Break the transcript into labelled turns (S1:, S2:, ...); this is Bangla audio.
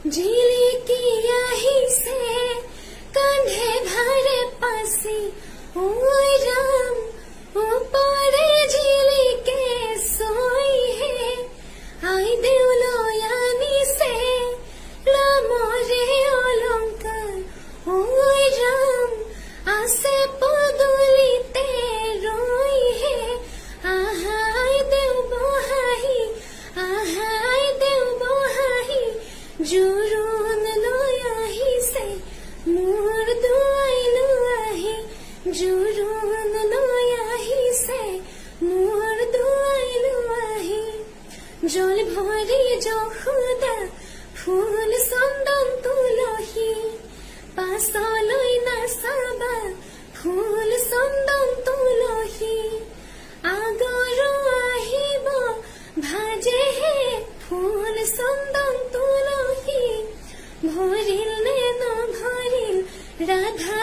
S1: झिलिकी আহিছে কান্ধে ভারে পাছি ওই রাম ওপরে ঝিলিকে সই হে আই দেউলয় আনিছে রামরে অলংকার ওই রাম আছে পদুলিতে রই হে আহাই দেউ বহাহি আহাই দেউ বহাহি জোৰোণ লৈ আহিছে মোৰ দুৱাই লোৱাহি জোৰোণ লৈ আহিছে মোৰ দুৱাই লোৱাহি জল ভৰি যশোদা ফুল চন্দন তুলসী পাছলৈ নাচাবা ফুল চন্দন তুলসী আগৰো আহিব ভাজেহে ফুল চন্দন তুলসী ভৰিল নে নভৰিল ৰাধা